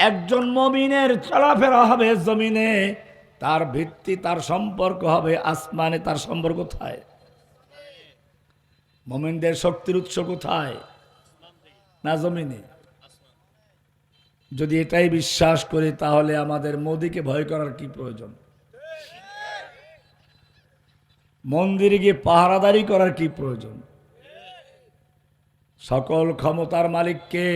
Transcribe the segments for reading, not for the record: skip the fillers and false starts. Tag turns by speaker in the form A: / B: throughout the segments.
A: একজন মুমিনের চলাফেরা হবে জমিনে, তার ভিত্তি, তার সম্পর্ক হবে আসমানে। তার সম্পর্ক কোথায়? মুমিনদের শক্তির উৎস কোথায়? না জমিনে? যদি এটাই বিশ্বাস করি তাহলে আমাদের মোদিকে ভয় করার কি প্রয়োজন? মন্দিরে গিয়ে পাহারাদারি করার কি প্রয়োজন? সকল ক্ষমতার মালিক কে?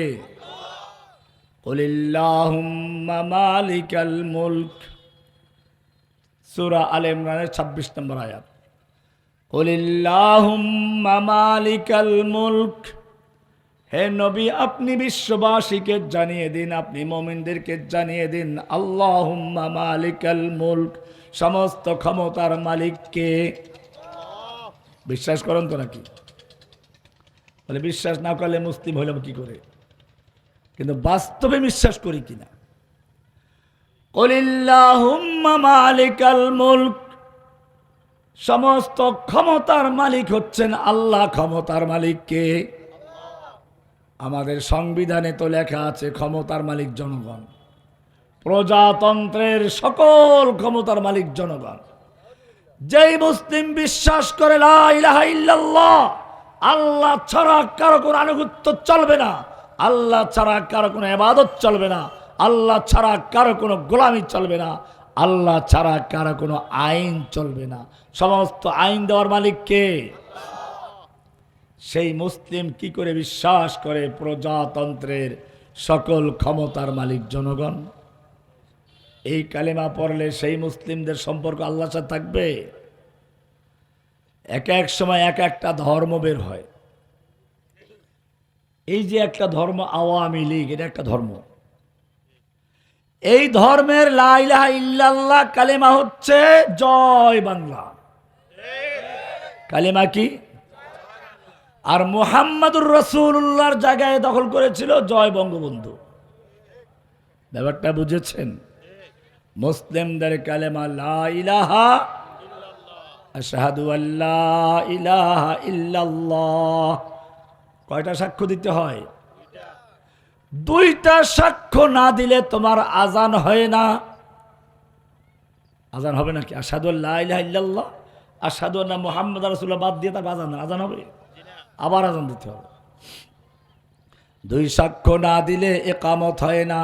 A: কুলিল্লাহুম্মা মালিকাল মুলক, সূরা আলে ইমরানের 26 নম্বর আয়াত। কুলিল্লাহুম্মা মালিকাল মুলক, হে নবী আপনি বিশ্ববাসীকে জানিয়ে দিন, আপনি মুমিনদেরকে জানিয়ে দিন, আল্লাহুম্মা মালিকাল মুলক, সমস্ত ক্ষমতার মালিক কে? বিশ্বাস করেন তো নাকি? বলে বিশ্বাস না করলে মুসলিম হইলাম কি করে? কিন্তু বাস্তবে বিশ্বাস করি কিনা? কুলিল্লাহুম্মা মালিকাল মুলক, সমস্ত ক্ষমতার মালিক হচ্ছেন আল্লাহ। ক্ষমতার মালিক কে? আমাদের সংবিধানে তো লেখা আছে ক্ষমতার মালিক জনগণ। প্রজাতন্ত্রের সকল ক্ষমতার মালিক জনগণ। যেই মুসলিম বিশ্বাস করে লা ইলাহা ইল্লাল্লাহ, আল্লাহ ছাড়া কারো কোনো আনুগত্য চলবে না, আল্লাহ ছাড়া কারো কোনো ইবাদত চলবে না, আল্লাহ ছাড়া কারো কোনো গোলামি চলবে না, আল্লাহ ছাড়া কারো কোনো আইন চলবে না, সমস্ত আইন দেওয়ার মালিক কে? সেই মুসলিম কি করে বিশ্বাস করে প্রজাতন্ত্রের সকল ক্ষমতার মালিক জনগণ? এই কালেমা পড়লে সেই মুসলিমদের সম্পর্ক আল্লাহর সাথে থাকবে? এক এক সময় এক একটা ধর্ম বের হয়। এই যে একটা ধর্ম আওয়ামী লীগ, এটা একটা ধর্ম। এই ধর্মের লা ইলাহা ইল্লাল্লাহ কালেমা হচ্ছে জয় বাংলা। কালেমা কি? আর মুহাম্মাদুর রাসূলুল্লাহর জায়গায় দখল করেছিল জয় বঙ্গবন্ধু। ব্যাপারটা বুঝেছেন? মুসলিমদের কালেমা লা ইলাহা, আশহাদু আল্লা ইলাহা ইল্লাল্লাহ। কয়টা সাক্ষ্য দিতে হয়? দুইটা সাক্ষ্য না দিলে তোমার আজান হয় না। আজান হবে নাকি? আশহাদু আল্লা ইলাহা ইল্লাল্লাহ, আশহাদু আন্না মুহাম্মাদুর রাসূলুল্লাহ বাদ দিয়ে তার আজান হবে? আবার আজান দিতে হবে। দুই সাক্ষ্য না দিলে ইকামত হয় না।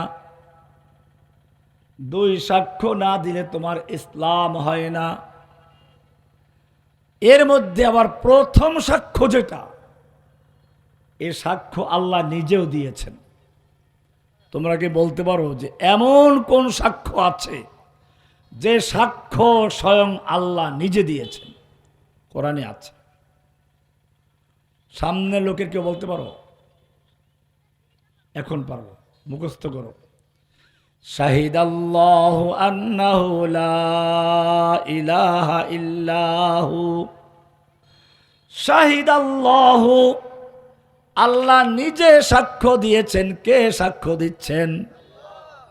A: দুই সাক্ষ্য না দিলে তোমার ইসলাম হয় না। এর মধ্যে আবার প্রথম সাক্ষ্য যেটা, এ সাক্ষ্য আল্লাহ নিজেও দিয়েছেন। তোমরা কি বলতে পারো যে এমন কোন সাক্ষ্য আছে যে সাক্ষ্য স্বয়ং আল্লাহ নিজে দিয়েছেন? কোরআনে আছে। সামনে লোকের কেউ বলতে পারো? এখন পারবো, মুখস্থ করো। শাহিদাল্লাহু আন্নাহু লা ইলাহা ইল্লাহু, শাহিদাল্লাহু, আল্লাহ নিজে সাক্ষ্য দিয়েছেন। কে সাক্ষ্য দিচ্ছেন?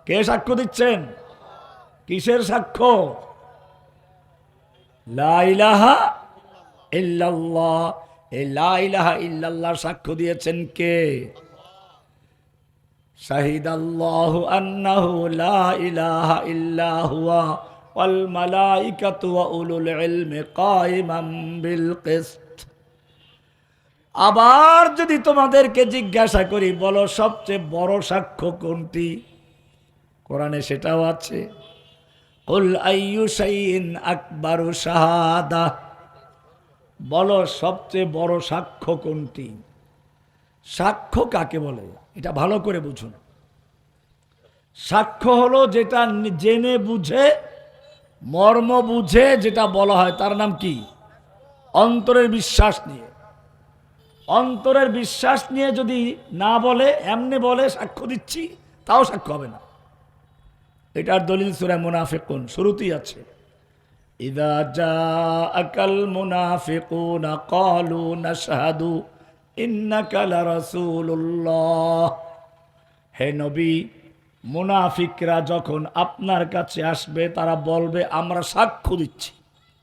A: কে সাক্ষ্য দিচ্ছেন? কিসের সাক্ষ্য? লা ইলাহা ইল্লাল্লাহ। এই লা ইলাহা ইল্লাল্লাহ সাক্ষ্য দিয়েছেন কে? শাহিদাল্লাহু আন্নাহু লা ইলাহা ইল্লা হুয়া ওয়াল মালাইকাতু ওয়া উলুল ইলমি কায়িমান বিল কিসত। আবার যদি তোমাদেরকে জিজ্ঞাসা করি, বলো সবচেয়ে বড় সাক্ষ্য কোনটি? কোরআনে সেটাও আছে। কুল আইয়ু শাইইন আকবারু শাহাদা, বলো সবচেয়ে বড় সাক্ষ্য কোনটি? সাক্ষ্য কাকে বলে এটা ভালো করে বুঝুন। সাক্ষ্য হলো যেটা জেনে বুঝে, মর্ম বুঝে যেটা বলা হয় তার নাম কি? অন্তরের বিশ্বাস নিয়ে। অন্তরের বিশ্বাস নিয়ে যদি না বলে, এমনি বলে সাক্ষ্য দিচ্ছি, তাও সাক্ষ্য হবে না। এটার দলিল সূরা মুনাফিকুন শুরুতেই আছে। ইযা জাআকাল মুনাফিকুনা ক্বালু নাশহাদু ইন্নাকা লারাসূলুল্লাহ। হে নবী, মুনাফিকরা যখন আপনার কাছে আসবে তারা বলবে আমরা সাক্ষ্য দিচ্ছি।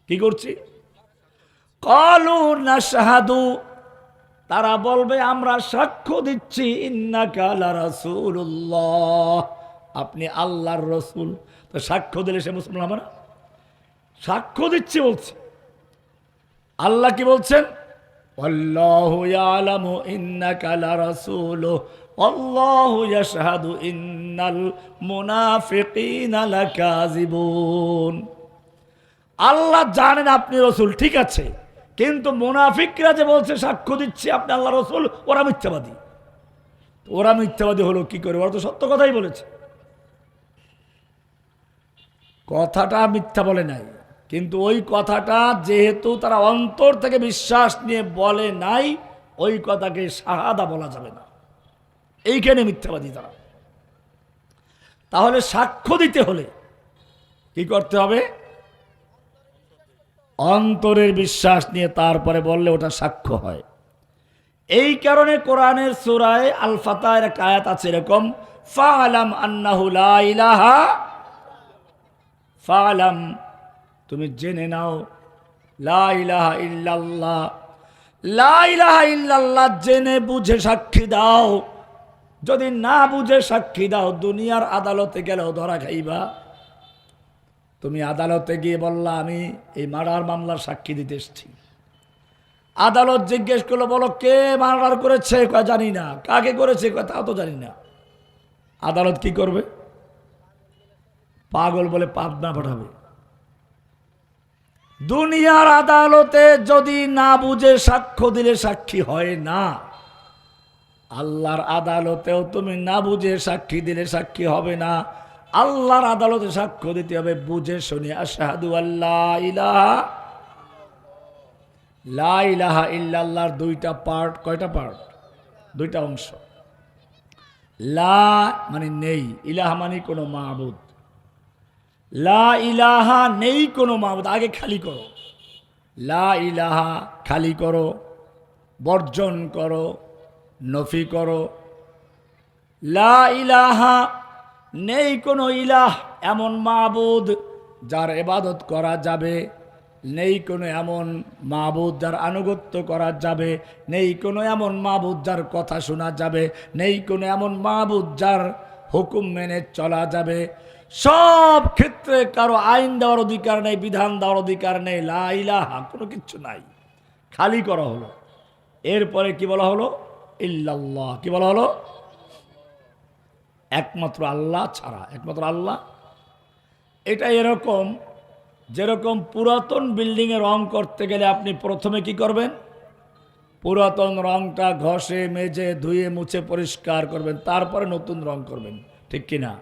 A: কি করছি? ক্বালু নাশহাদু, তারা বলবে আমরা সাক্ষ্য দিচ্ছি ইন্নাকা লারাসূলুল্লাহ, আপনি আল্লাহর রসুল। তো সাক্ষ্য দিলে সে মুসলমান হবে না? সাক্ষ্য দিচ্ছে বলছে। আল্লাহ কি বলছেন? আল্লাহু ইয়ালামু ইন্নাকা লারাসূলুহু আল্লাহু ইয়াশহাদু ইন্নাল মুনাফিকিনা লাকাযিবুন। আল্লাহ জানেন আপনি রসুল, ঠিক আছে, কিন্তু মুনাফিকরা যে বলছে সাক্ষ্য দিচ্ছে আপনি আল্লাহ রসুল, ওরা মিথ্যাবাদী। ওরা মিথ্যাবাদী হলো কি করে? ওরা তো সত্য কথাই বলেছে। কথাটা মিথ্যা বলে নাই, কিন্তু ওই কথাটা যেহেতু তারা অন্তর থেকে বিশ্বাস নিয়ে বলে নাই, ওই কথাকে শাহাদা বলা যাবে না। এইখানে মিথ্যাবাদী তারা। তাহলে সাক্ষ্য দিতে হলে কি করতে হবে? অন্তরের বিশ্বাস নিয়ে তারপরে বললে ওটা সাক্ষ্য হয়। এই কারণে কোরআনের সূরায়ে আল ফাতহের এক আয়াত আছে এরকম, ফাআলাম আন্নাহু লা ইলাহা, ফাআলাম তুমি জেনে নাও, লা ইলাহা ইল্লাল্লাহ, লা ইলাহা ইল্লাল্লাহ জেনে বুঝে সাক্ষী দাও। যদি না বুঝে সাক্ষী দাও, দুনিয়ার আদালতে গেলেও ধরা খাইবা। তুমি আদালতে গিয়ে বললা আমি এই মার্ডার মামলার সাক্ষী দিতে এসেছি। আদালত জিজ্ঞেস করলো, বলো কে মার্ডার করেছে? কয় জানি না। কাকে করেছে? কয় তাও তো জানি না। আদালত কি করবে? পাগল বলে পাবনা পাঠাবে। দুনিয়ার আদালতে যদি না বুঝে সাক্ষ্য দিলে সাক্ষী হয় না, আল্লাহর আদালতেও তুমি না বুঝে সাক্ষী দিলে সাক্ষী হবে না। আল্লাহর আদালতে সাক্ষ্য দিতে হবে বুঝে শুনে। আশহাদু আল্লা ইলাহা, লা ইলাহা ইল্লাল্লাহর দুইটা পার্ট। কয়টা পার্ট? দুইটা অংশ। লা মানে নেই, ইলাহা মানে কোনো মাবুদ। লা ইলাহা নেই কোনো মাবুদ, আগে খালি করো। লা ইলাহা খালি করো, বর্জন করো, নফি করো। লা ইলাহা নেই কোনো ইলাহ, এমন মাবুদ যার ইবাদত করা যাবে, নেই কোনো এমন মাবুদ যার আনুগত্য করা যাবে, নেই কোনো এমন মাবুদ যার কথা শোনা যাবে, নেই কোনো এমন মাবুদ যার হুকুম মেনে চলা যাবে। সব ক্ষেত্রে কারো আইন দেওয়ার অধিকার নেই, বিধান দেওয়ার অধিকার নেই। লা ইলাহা কোনো কিচ্ছু নাই, খালি করা হলো। এরপরে কি বলা হলো? ইল্লাল্লাহ। কি বলা হলো? একমাত্র আল্লাহ ছাড়া, একমাত্র আল্লাহ। এটা এরকম যেরকম পুরাতন বিল্ডিংয়ে রং করতে গেলে আপনি প্রথমে কি করবেন? পুরাতন রংটা ঘষে মেজে ধুয়ে মুছে পরিষ্কার করবেন, তারপরে নতুন রং করবেন, ঠিক কিনা?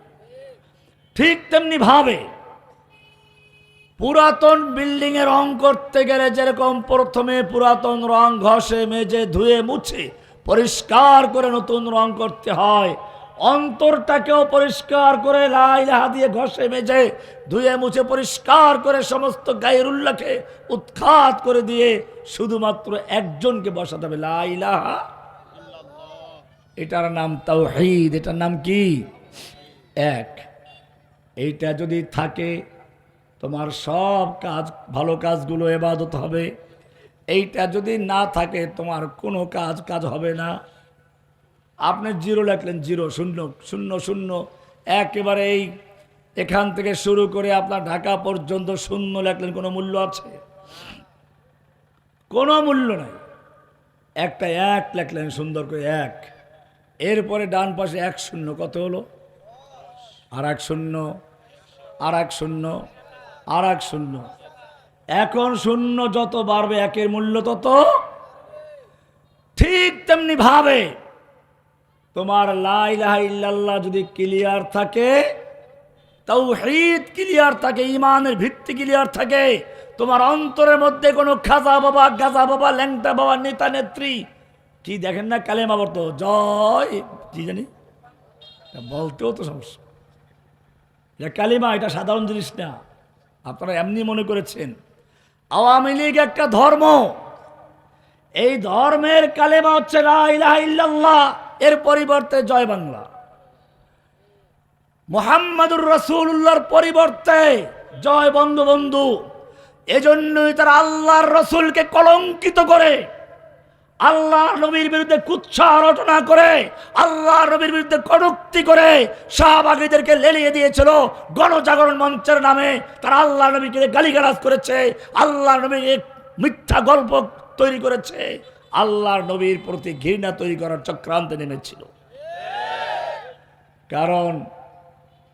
A: ঠিক তেমনি ভাবে পুরাতন বিল্ডিংয়ে রং করতে গেলে যেরকম প্রথমে পুরাতন রং ঘষে মেজে ধুয়ে মুছে পরিষ্কার করে নতুন রং করতে হয়, অন্তরটাকেও পরিষ্কার করে লা ইলাহা দিয়ে ঘষে মেজে ধুয়ে মুছে পরিষ্কার করে সমস্ত গায়রুল্লাহকে উৎখাত করে দিয়ে শুধুমাত্র একজনকে বসাতে হবে, লা ইলাহা ইল্লাল্লাহ। এটার নাম তাওহীদ। এটার নাম কি? এক। এইটা যদি থাকে তোমার সব কাজ, ভালো কাজগুলো ইবাদত হবে। এইটা যদি না থাকে তোমার কোনো কাজ হবে না। আপনি জিরো লিখলেন, জিরো, শূন্য, শূন্য, শূন্য, একেবারে এই এখান থেকে শুরু করে আপনার ঢাকা পর্যন্ত শূন্য লিখলেন, কোনো মূল্য আছে? কোনো মূল্য নাই। একটা এক লিখলেন সুন্দর করে, এক। এরপরে ডান পাশে এক শূন্য, কত হলো? আর এক শূন্য, আর এক শূন্য, আর এক শূন্য। এখন শূন্য যত বাড়বে একের মূল্য তত। ঠিক তেমনি ভাবে তোমার লা ইলাহা ইল্লাল্লাহ যদি ক্লিয়ার থাকে, তাওহীদ ক্লিয়ার থাকে, ঈমানের ভিত্তি ক্লিয়ার থাকে, তোমার অন্তরের মধ্যে কোনো খাজা বাবা, গাজা বাবা, ল্যাংটা বাবা, নেতা নেত্রী কি দেখেন না কালেমা বলতো জয় কি জানি, বলতেও তো সমস্যা। এটা কালিমা, এটা সাধারণ জিনিস না। আপনারা এমনি মনে করেছেন আওয়ামী লীগ একটা ধর্ম, এই ধর্মের কালেমা হচ্ছে লা ইলাহা ইল্লাল্লাহ, এর পরিবর্তে জয় বাংলা। মুহাম্মাদুর রাসূলুল্লাহর পরিবর্তে জয় বঙ্গবন্ধু। এজন্যই তারা আল্লাহর রসুলকে কলঙ্কিত করে আল্লাহ নবীর বিরুদ্ধে কুৎসা রচনা করে, আল্লাহ নবীর বিরুদ্ধে কটূক্তি করে শাহবাগীদেরকে লেলিয়ে দিয়েছিল। গণজাগরণ মঞ্চের নামে তারা আল্লাহ নবীকে গালিগালাজ করেছে, আল্লাহ নবীর মিথ্যা গল্প তৈরি করেছে, আল্লাহর নবীর প্রতি ঘৃণা তৈরি করার চক্রান্তে নেমেছিল। কারণ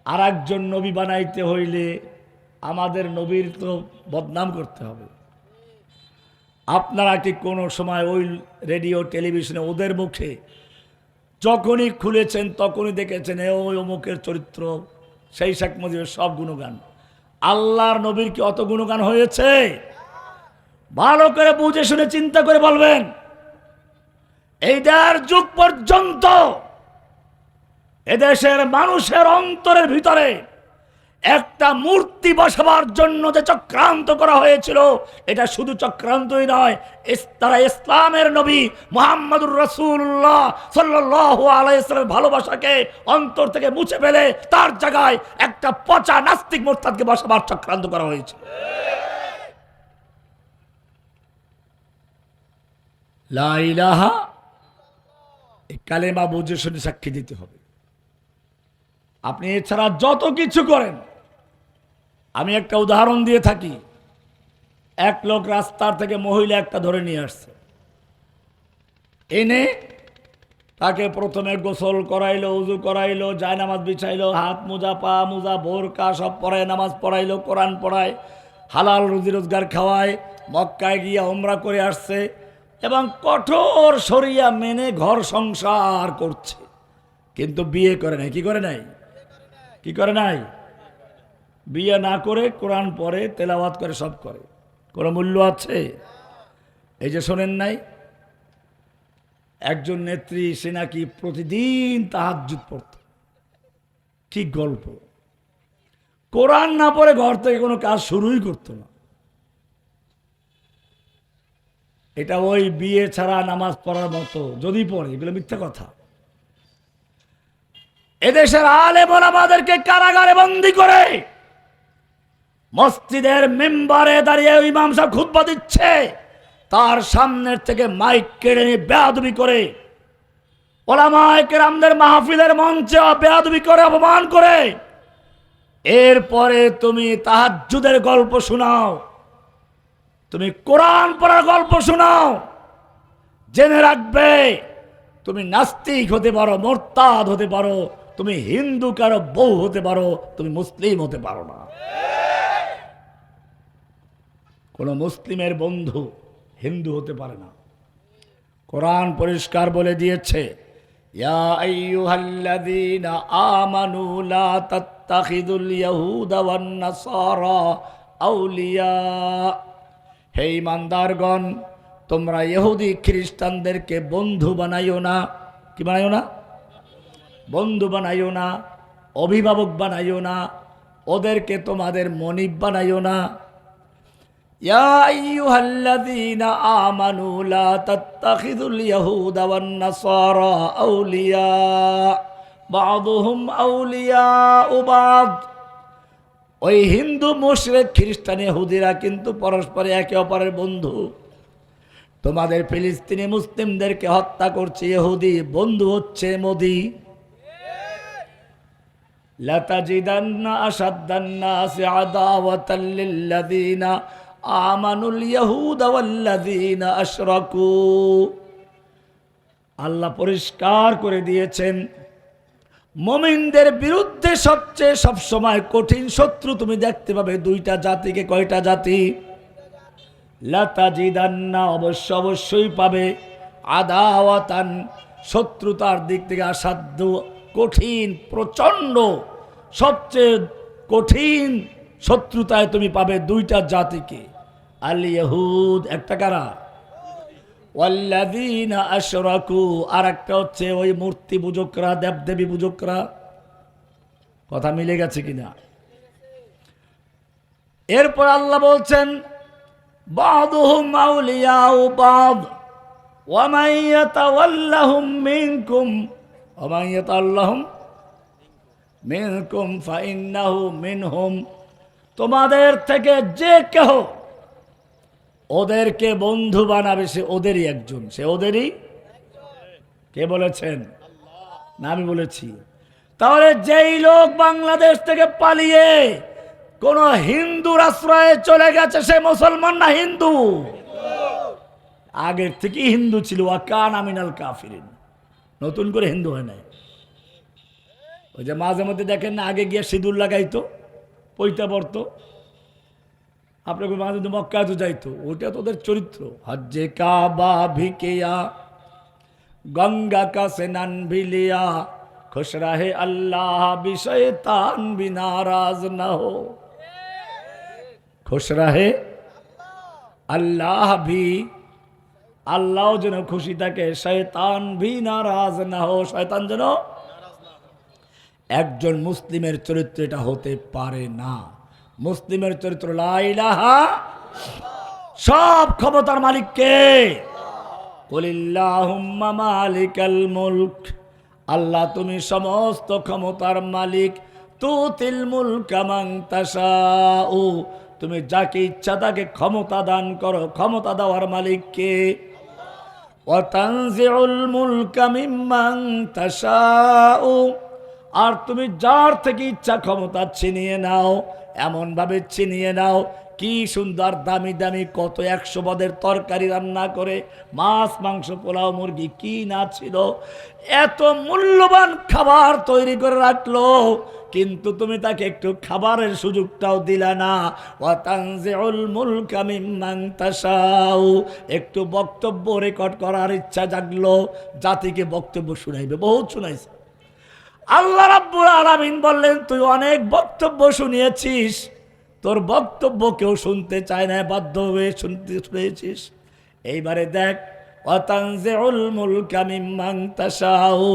A: আর একজন নবী বানাইতে হইলে আমাদের নবীর তো বদনাম করতে হবে। আপনারা কি কোনো সময় ওই রেডিও টেলিভিশনে ওদের মুখে যখনই খুলেছেন তখনই দেখেছেন ওই অমুকের চরিত্র, সেই শেখ মুজিবের সব গুণগান? আল্লাহর নবীর কি অত গুণগান হয়েছে? ভালো করে বুঝে শুনে চিন্তা করে বলবেন। এইটার যুগ পর্যন্ত এদেশের মানুষের অন্তরের ভিতরে একটা মূর্তি বসাবার জন্য যে চক্রান্ত করা হয়েছিল, এটা শুধু চক্রান্তই নয়, তারা ইসলামের নবী মুহাম্মদুর রাসূলুল্লাহ সাল্লাল্লাহু আলাইহি ওয়াসাল্লামের ভালোবাসাকে অন্তর থেকে মুছে ফেলে তার জায়গায় একটা পচা নাস্তিক মুরতাদকে বসাবার চক্রান্ত করা হয়েছিল। লা ইলাহা, এই কালেমা বুঝে শুনে সাক্ষী দিতে হবে। আপনি এছাড়া যত কিছু করেন, আমি একটা উদাহরণ দিয়ে থাকি। এক লোক রাস্তার থেকে মহিলা একটা ধরে নিয়ে আসছে, এনে তাকে প্রথমে গোসল করাইলো, উজু করাইলো, জায়নামাজ বিছাইলো, হাত মোজা, পা মোজা, বোরকা সব পড়ায়, নামাজ পড়াইলো, কোরআন পড়ায়, হালাল রুজি রোজগার খাওয়ায়, মক্কায় গিয়ে উমরা করে আসছে এবং কঠোর শরিয়া মেনে ঘর সংসার করছে, কিন্তু বিয়ে করে নাই। কি করে নাই? কি করে নাই? বিয়ে না করে কোরআন পড়ে, তেলাওয়াত করে, সব করে। কোনো মূল্য আছে? এই যে শোনেন নাই, একজন নেত্রী, সে নাকি প্রতিদিন তাহাজ্জুদ পড়ত। কি গল্প! কোরআন না পড়ে ঘর থেকে কোনো কাজ শুরুই করতো না। এটা ওই বিয়ে ছাড়া নামাজ পড়ার মতো, যদি পড়ে। এগুলো মিথ্যা কথা। এদেশের আলেম ওলামাদেরকে কারাগারে বন্দী করে মসজিদের মেম্বারে দাঁড়িয়ে ইমাম সাহেব খুতবা দিচ্ছে, তার সামনের থেকে মাইক কেড়ে নিয়ে বেয়াদবি করে, ওলামায়ে কেরামদের মাহফিলের মঞ্চে বেয়াদবি করে, অপমান করে। এরপরে তুমি তাহাজ্জুদের গল্প শোনাও, তুমি কোরআন পড়ার গল্প শোনাও। জেনে রাখবে, তুমি নাস্তিক হতে পারো, মোরতাদ হতে পারো, তুমি হিন্দু কারো বউ হতে পারো, তুমি মুসলিম হতে পারো না। কোন মুসলিমের বন্ধু হিন্দু হতে পারে না। কোরআন পরিষ্কার বলে দিয়েছে, ইয়া আইয়ুহাল্লাযীনা আমানু লা তাত্তাখিযুল ইয়াহুদা ওয়ান নাসারা আউলিয়া। হে ঈমানদারগণ, তোমরা ইহুদি খ্রিস্টানদেরকে বন্ধু বানাইও না। কি বানাইও না? বন্ধু বানাইও না, অভিভাবক বানাইও না, ওদেরকে তোমাদের মনিব বানাইও না। ইয়া আইয়ুহাল্লাযীনা আমানু লা তাত্তাখিযুল ইয়াহুদা ওয়ান নাসারা আউলিয়া বা'দুহুম আউলিয়াউ বা'দ। ওই হিন্দু, মুশরিক, খ্রিস্টান, ইহুদিরা কিন্তু পরস্পরে একে অপরের বন্ধু। তোমাদের ফিলিস্তিনি মুসলিমদেরকে হত্যা করছে ইহুদি, বন্ধু হচ্ছে মোদি। লাতাজিদান্না আশাদ্দান নাসি আদাওয়াতাল লিল্লাযীনা আমানুল ইয়াহুদা ওয়াল্লাযীনা আশরাকু। আল্লাহ পরিষ্কার করে দিয়েছেন, মুমিনদের বিরুদ্ধে সবচেয়ে সবসময় কঠিন শত্রু তুমি দেখতে পাবে দুইটা জাতিকে। কয়টা জাতি? লাতাজিদান্না, অবশ্যই পাবে, আদাওয়াতান, শত্রুতার দিক থেকে, আসাধ্য, কঠিন, প্রচণ্ড, সবচেয়ে কঠিন শত্রুতায় তুমি পাবে দুইটা জাতিকে। আল ইয়াহুদ, একটা কারা? ওয়াল্লাযীনা আশরাকু, আর একটা হচ্ছে ওই মূর্তি পূজকরা, দেবদেবী পূজকরা। কথা মিলে গেছে কিনা? এরপর আল্লাহ বলছেন, বা'দুহুম আউলিয়াউ বা'দ ওয়া মান ইয়াতাওয়াল্লাহুম মিনকুম ওয়া মান ইয়াতাওয়াল্লাহুম মিনকুম ফাইন্নাহু মিনহুম। তোমাদের থেকে যে কেহ ওদেরকে বন্ধু বানাবে, সে ওদেরই একজন, সে ওদেরই। কে বলেছেন? না আমি বলেছি। তাহলে যেই লোক বাংলাদেশ থেকে পালিয়ে কোন হিন্দুর আশ্রয়ে চলে গেছে, সে মুসলমান না হিন্দু? আগের থেকে হিন্দু ছিল, ওয়াকান আমিনাল কাফিরিন, নতুন করে হিন্দু হয় নাই। ওই যে মাঝে মধ্যে দেখেন না, আগে গিয়ে সিঁদুর লাগাইতো, পৈতা পড়তো, আপনাকে মাঝে মধ্যে মক্কা তো যাইতো, ওটা তো ওদের চরিত্র। হজ্জে কাবা ভিকেয়া গঙ্গা কা স্নান भी लिया खुश रहे अल्लाह भी शैतान भी नाराज न हो, खुश रहे अल्लाह भी, আল্লাহ যেন খুশি থাকে, শয়তান ভি নারাজ না হো, শয়তান যেন। একজন মুসলিমের চরিত্র এটা হতে পারে না। মুসলিমের চরিত্র লা ইলাহা, সব ক্ষমতার মালিক কে? কুলিল্লাহুম্মা মালিকাল মুলক, আল্লাহ তুমি সমস্ত ক্ষমতার মালিক। তুতিল মুলকা মান তাশাউ, তুমি যাকে ইচ্ছা তাকে ক্ষমতা দান করো, ক্ষমতা দেওয়ার মালিক কে? ওয়া তানজিউল মুলকা মিম্মান তাশাউ, আর তুমি যার থেকে ইচ্ছা ক্ষমতা ছিনিয়ে নাও, এমন ভাবে ছিনিয়ে নাও। কি সুন্দর দামি দামি কত 100 পদের তরকারি রান্না করে, মাছ মাংস পোলাও মুরগি কি না ছিল, এত মূল্যবান খাবার তৈরি করে রাখলো, কিন্তু তুমি তাকে একটু খাবারের সুযোগটাও দিলা না। ওয়া তানজিউল মুলকা মিম্মান তাশাউ, একটু বক্তব্য রেকর্ড করার ইচ্ছা জাগলো, জাতিকে বক্তব্য শুনাইবে, বহুত শুনাইছে। আল্লাহ রাব্বুল আলামিন বললেন, তুই অনেক বক্তব্য শুনিয়েছিস, তোর বক্তব্য কেউ শুনতে চায় না, বাধ্য হয়ে শুনেছিস। এইবারে দেখ, ওয়া তানজিউল মুলকা মিম্মান তাশাউ,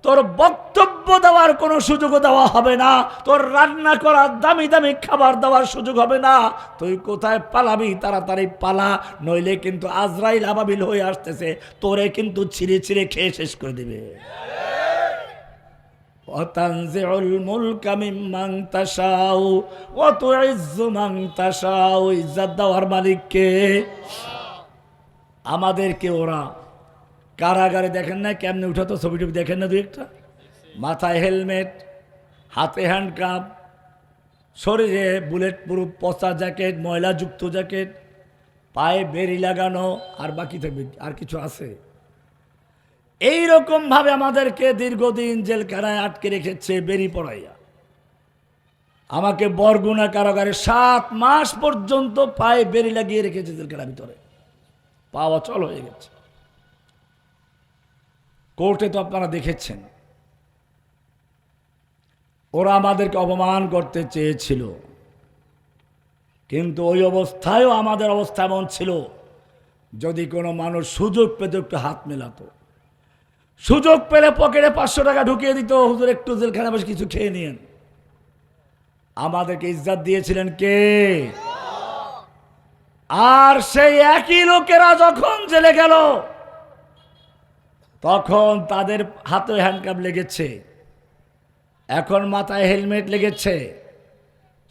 A: তোর বক্তব্য দেওয়ার কোনো সুযোগ দেওয়া হবে না, তোর রান্না করা দামি দামি খাবার দেওয়ার সুযোগ হবে না। তুই কোথায় পালাবি? তাড়াতাড়ি পালা, নইলে কিন্তু আজরাইল আবাবিল হয়ে আসতেছে, তোরে কিন্তু ছিঁড়ে ছিঁড়ে খেয়ে শেষ করে দিবে। ওয়াতানজিউল মুলকা মিম্মান তাশাউ ওয়া তুইজ্জু মান তাশাউ, ইজ্জত দেওয়ার মালিক কে? আমাদেরকে ওরা কারাগারে দেখেন না কেমনে উঠাতো, ছবি টবি দেখেন না, দু একটা, মাথায় হেলমেট, হাতে হ্যান্ডকাপ, শরীরে বুলেট প্রুফ পচা জ্যাকেট, ময়লাযুক্ত জ্যাকেট, পায়ে বেরি লাগানো, আর বাকি থাকবে আর কিছু আছে? এইরকম ভাবে আমাদেরকে দীর্ঘদিন জেলখানায় আটকে রেখেছে বেরি পড়াইয়া। আমাকে বরগুনা কারাগারে 7 মাস পর্যন্ত পায়ে বেরি লাগিয়ে রেখেছে জেলখানার ভিতরে, পা অচল হয়ে গেছে। কোর্টে তো আপনারা দেখেছেন, ওরা আমাদেরকে অপমান করতে চেয়েছিল, কিন্তু ওই অবস্থায়ও আমাদের অবস্থা এমন ছিল, যদি কোনো মানুষ সুযোগ পেত একটু হাত মেলাতো, সুযোগ পেলে পকেটে 500 টাকা ঢুকিয়ে দিত, হুজুর একটু জেলখানা বসে কিছু খেয়ে নিন। আমাদেরকে ইজ্জত দিয়েছিলেন কে? আর সেই একই লোকেরা যখন জেলে গেল, তখন তাদের হাতে হ্যান্ডকাপ লেগেছে, এখন মাথায় হেলমেট লেগেছে,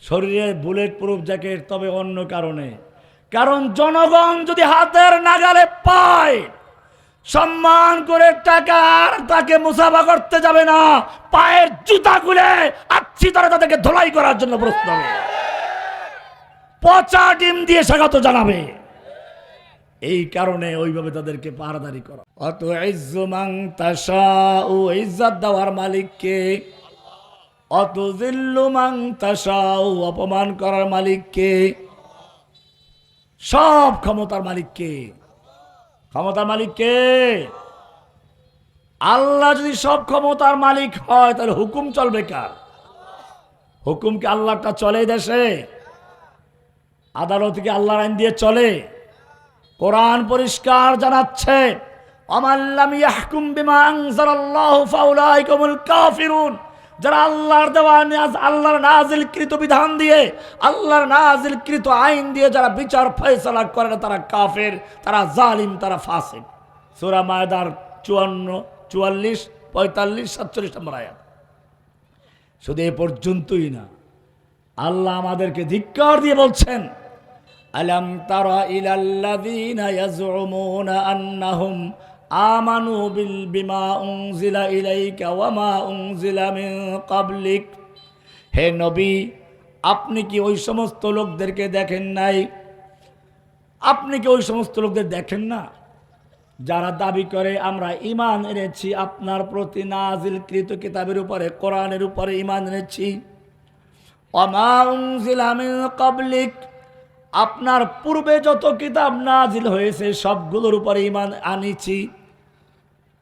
A: শরীরে বুলেট প্রুফ জ্যাকেট, তবে অন্য কারণে। কারণ জনগণ যদি হাতের নাগালে পায়, সম্মান করে টাকা আর তাকে মুসাফা করতে যাবে না, পায়ের জুতা খুলে আচ্ছি তারা তাদেরকে ধোলাই করার জন্য প্রস্তুত হবে, পচা ডিম দিয়ে স্বাগত জানাবে। এই কারণে ওইভাবে তাদেরকে পাহারাদারি করা। অত ইজ্জু মান তাশাউ, ইজ্জত দেওয়ার মালিক কে? অত জিল্লু মান তাশাউ, অপমান করার মালিক কে? সব ক্ষমতার মালিক কে? ক্ষমতার মালিক কে? আল্লাহ যদি সব ক্ষমতার মালিক হয়, তাহলে হুকুম চলবে কার? হুকুম কি আল্লাহটা চলে দেশে? আদালত কি আল্লাহর আইন দিয়ে চলে? কোরআন পরিষ্কার জানাচ্ছে, আমাল্লাম ইয়াহকুম বিমা আনজালাল্লাহু ফাউলাইকা হুমুল কাফিরুন, যারা আল্লাহর দেওয়া আল্লাহর নাজিলকৃত বিধান দিয়ে, আল্লাহর নাজিলকৃত আইন দিয়ে যারা বিচার ফয়সালা করে না, তারা কাফের, তারা জালিম, তারা ফাসিক। সূরা মায়দার 54, 44, 45, 47 নম্বর আয়াত। শুধু এ পর্যন্তই না, আল্লাহ আমাদেরকে ধিক্কার দিয়ে বলছেন, আলাম তারা ইলাল্লাযীনা ইয়াজউমুনা আন্নাহুম আমানু বিমা উনজিলা ইলাইকা ওয়া মা উনজিলা মিন ক্বাবলিক। হে নবী, আপনি কি ওই সমস্ত লোকদেরকে দেখেন নাই? আপনি কি ওই সমস্ত লোকদের দেখেন না যারা দাবি করে আমরা ঈমান এনেছি আপনার প্রতি নাজিলকৃত কিতাবের উপরে, কোরআনের উপরে ঈমান এনেছি। ওয়া মা উনজিলা মিন ক্বাবলিক, আপনার পূর্বে যত কিতাব নাজিল হয়েছে সবগুলোর উপরে ঈমান আনিছি।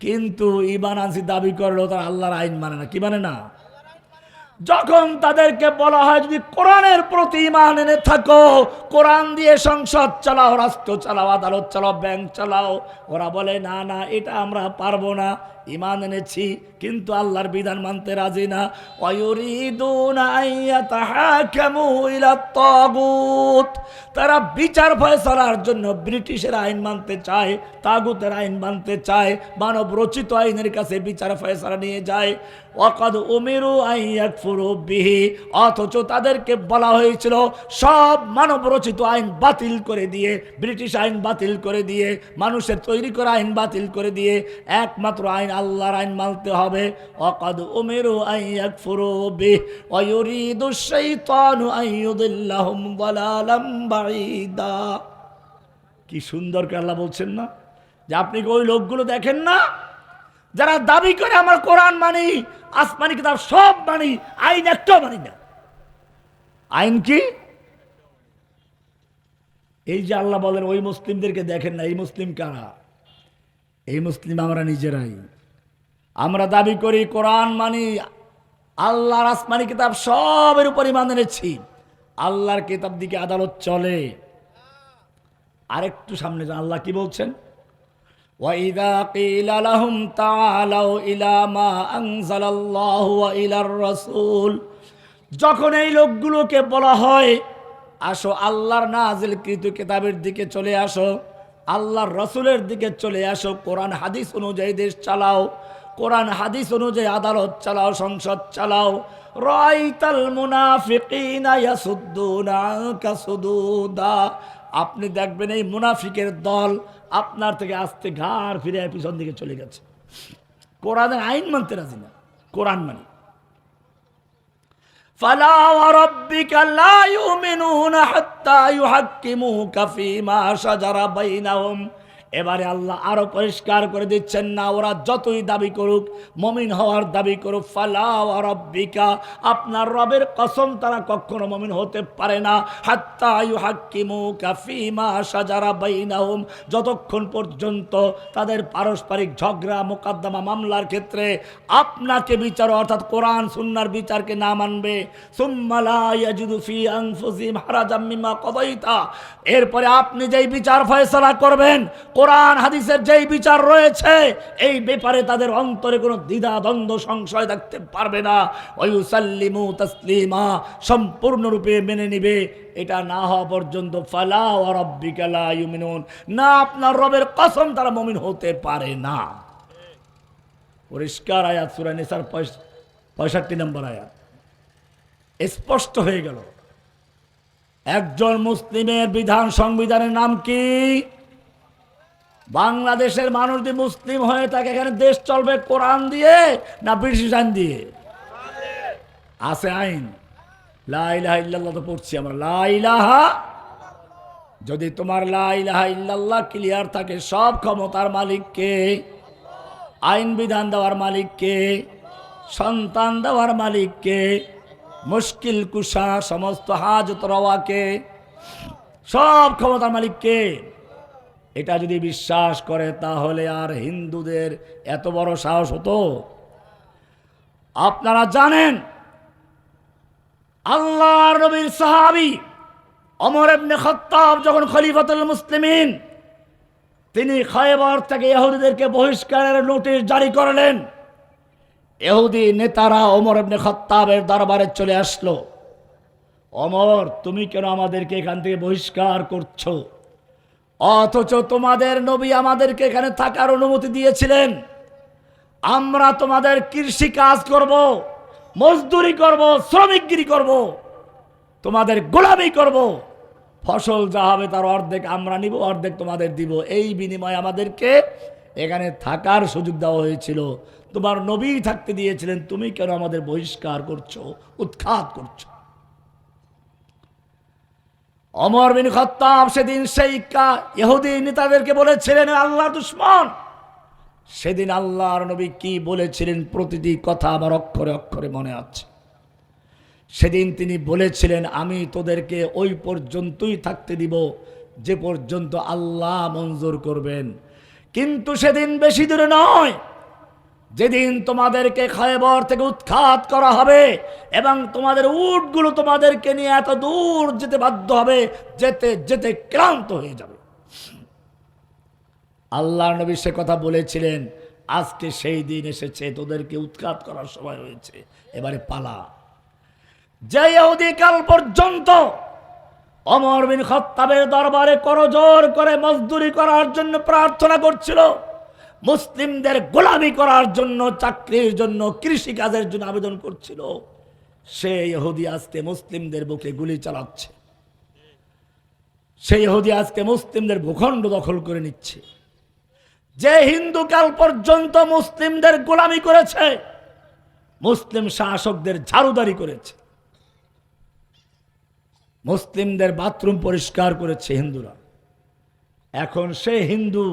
A: কিন্তু ঈমান আনছি দাবি করলো তারা আল্লাহর আইন মানে না। কি মানে না? যখন তাদেরকে বলা হয় যদি কোরআনের প্রতি ঈমান এনে থাকো, কোরআন দিয়ে সংসদ চালাও, রাষ্ট্র চালাও, আদালত চালাও, ব্যাংক চালাও, ওরা বলে না না এটা আমরা পারবো না, ঈমান এনেছি কিন্তু আল্লাহর বিধান মানতে রাজি না। ওয়ায়ুরিদুনা আইয়াতাহাকামু ইলাত তাগুত, তারা বিচার ফয়সালার জন্য ব্রিটিশের আইন মানতে চায়, তাগুতের আইন মানতে চায়, মানব রচিত আইনের কাছে বিচার ফয়সালা নিয়ে যায়। ওয়াকাদ উমিরু আন ইয়াকফুরু বিহি, অথচ তাদেরকে বলা হয়েছিল সব মানব রচিত আইন বাতিল করে দিয়ে, ব্রিটিশ আইন বাতিল করে দিয়ে, মানুষের তৈরি করা আইন বাতিল করে দিয়ে একমাত্র আইন আল্লাহর আইন মানতে হবে। ওয়াকাদ উমিরু আন ইয়াকফুরু বিহি ওয়া ইউরিদুশ শাইতানু আন ইউদিল্লাহুম দালালাম বাঈদা। কি সুন্দর করে আল্লাহ বলছেন না যে আপনি কি ওই লোকগুলো দেখেন না যারা দাবি করে আমার কোরআন মানি, আসমানি কিতাব সব মানি, আইন একটাও মানি না। আইন কি? এই যে আল্লাহ বলেন ওই মুসলিমদেরকে দেখেন না, এই মুসলিম কারা? এই মুসলিম আমরা নিজেরাই। আমরা দাবি করি কোরআন মানি, আল্লাহর আসমানি কিতাব সবের উপর ঈমান এনেছি, আল্লাহর কিতাব দিকে আদালত চলে। আরেকটু সামনে যান, আল্লাহ কি বলছেন? وَإِذَا قِيلَ لَهُمْ تَعَالَوْا إِلَى مَا أَنزَلَ اللَّهُ وَإِلَى الرَّسُولِ, যখন এই লোকগুলোকে বলা হয় আসো আল্লাহর নাজিলকৃত কিতাবের দিকে চলে আসো, আল্লাহর রাসূলের দিকে চলে আসো, কোরআন হাদিস অনুযায়ী দেশ চালাও, কোরআন হাদিস অনুযায়ী আদালত চালাও, সংসদ চালাও, রাআইতাল মুনাফিকিনা ইয়াসুদ্দুনা আনকা সুদুদা, আপনি দেখবেন এই মুনাফিকের দল আপনার থেকে আস্তে ঘাড় ফিরে পিছন দিকে চলে গেছে। কোরআনের আইন মানতে রাজি না, কোরআন মানে। ফালা ওয়া রাব্বিকা লা ইউমিনুনা হাত্তা ইউহাক্কিমুকা ফীমা শাজারা বাইনাহুম। এবারে আল্লাহ আরো পরিষ্কার করে দিচ্ছেন, না ওরা যতই দাবি করুক, মুমিন হওয়ার দাবি করুক, ফালা ওয়া রাব্বিকা, আপনার রবের কসম তারা কখনো মুমিন হতে পারে না, হাত্তা ইউহাক্কিমুকা ফীমা শাজারা বাইনাহুম, যতক্ষণ পর্যন্ত তাদের পারস্পরিক ঝগড়া মোকদ্দমা মামলার ক্ষেত্রে আপনাকে বিচার অর্থাৎ কোরআন সুন্নাহর বিচারকে না মানবে। সুম্মা লা ইয়াজিদু ফি আনফুসিহিম হারাজাম মিম্মা কাদাইতা, এরপরে আপনি যেই বিচার ফয়সালা করবেন, কোরআন হাদিসের যেই বিচার রয়েছে এই ব্যাপারে তাদের অন্তরে কোনো দ্বিধা দ্বন্দ্ব সংশয় থাকতে পারবে না। ওয়ায়ুসাল্লিমু তাসলিমা, সম্পূর্ণরূপে মেনে নিবে। এটা না হওয়া পর্যন্ত ফালা ওয়া রাব্বিকা লা ইউমিনুন, না আপনার রবের কসম তারা মুমিন হতে পারে না। পরিষ্কার আয়াত, সূরা নিসার 65 নম্বর আয়াত, স্পষ্ট হয়ে গেল। একজন মুসলিমের বিধান সংবিধানের নাম কি? বাংলাদেশের মানুষ যদি মুসলিম হয়ে থাকে এখানে দেশ চলবে কোরআন দিয়ে না ব্রিটিশ আইন দিয়ে? আছে আইন, লা ইলাহা ইল্লাল্লাহ তো পড়ছি আমরা, লা ইলাহা। যদি তোমার লা ইলাহা ইল্লাল্লাহ ক্লিয়ার থাকে, সব ক্ষমতার মালিক কে? আইন বিধান দেওয়ার মালিক কে? সন্তান দেওয়ার মালিক কে? মুশকিল কুশা, সমস্ত হাজত রওয়া কে? সব ক্ষমতার মালিক কে? এটা যদি বিশ্বাস করে তাহলে আর হিন্দুদের এত বড় সাহস হতো? আপনারা জানেন আল্লাহর নবীর সাহাবী ওমর ইবনে খাত্তাব যখন খলিফাতুল মুসলিমিন, তিনি খয়বর থেকে ইহুদিদেরকে বহিষ্কারের নোটিশ জারি করলেন। ইহুদি নেতারা ওমর ইবনে খাত্তাবের দরবারে চলে আসলো, ওমর তুমি কেন আমাদেরকে এখান থেকে বহিষ্কার করছো? অথচ তোমাদের নবী আমাদেরকে এখানে থাকার অনুমতি দিয়েছিলেন, আমরা তোমাদের কৃষি কাজ করব, মজদুরি করব, শ্রমিকগিরি করব, তোমাদের গোলামি করব, ফসল যা হবে তার অর্ধেক আমরা নিব, অর্ধেক তোমাদের দিব, এই বিনিময়ে আমাদেরকে এখানে থাকার সুযোগ দেওয়া হয়েছিল। তোমার নবী থাকতে দিয়েছিলেন, তুমি কেন আমাদের বহিষ্কার করছো, উৎখাত করছো? ওমর বিন খাত্তাব সেদিন সেই ইহুদি নেতাদেরকে বলেছিলেন আল্লাহর দুশমন। সেদিন আল্লাহর নবী কি বলেছিলেন প্রতিটি কথা আমার অক্ষরে অক্ষরে মনে আছে। সেদিন তিনি বলেছিলেন, আমি তোদেরকে ওই পর্যন্তই থাকতে দিব যে পর্যন্ত আল্লাহ মঞ্জুর করবেন। কিন্তু সেদিন বেশি দূরে নয়, যেদিন তোমাদেরকে খায়বর থেকে উৎখাত করা হবে এবং তোমাদের উটগুলো তোমাদেরকে নিয়ে এত দূর যেতে বাধ্য হবে, যেতে যেতে ক্লান্ত হয়ে যাবে। আল্লাহর নবী সে কথা বলেছিলেন। আজকে সেই দিন এসেছে, তোদেরকে উৎখাত করার সময় হয়েছে, এবারে পালা। যে ইহুদি কাল পর্যন্ত ওমর বিন খাত্তাবের দরবারে করজোড় করে মজদুরি করার জন্য প্রার্থনা করছিল, মুসলিমদের গোলামি করার জন্য, চাকরির জন্য, কৃষি কাজের জন্য আবেদন করছিল, সেই ইহুদি আজকে মুসলিমদের বুকে গুলি চালাচ্ছে। সেই ইহুদি আজকে মুসলিমদের ভূখণ্ড দখল করে নিচ্ছে। যে হিন্দু কাল পর্যন্ত মুসলিমদের গোলামি করেছে, মুসলিম শাসকদের ঝাড়ুদারি করেছে, মুসলিমদের বাথরুম পরিষ্কার করেছে হিন্দুরা, এখন সে হিন্দু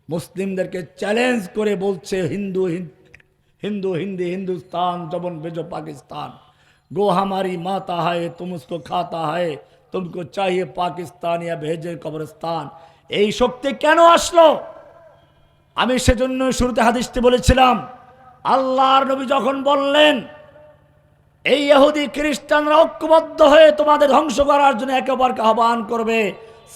A: মুসলিমদেরকে চ্যালেঞ্জ করে বলছে, হিন্দু হিন্দু হিন্দি हिंदुस्तान जबन भेजो पाकिस्तान, गो हमारी माता है तुम उसको खाता है, तुमको चाहिए पाकिस्तान या भेजे कब्रिस्तान। এই শক্তি কেন আসলো? আমি সেজন্য শুরুতে হাদিসটি বলেছিলাম, আল্লাহর নবী যখন বললেন এই ইহুদি খ্রিস্টানরা ঐক্যবদ্ধ হয়ে তোমাদের ধ্বংস করার জন্য একে অপরকে আহ্বান করবে,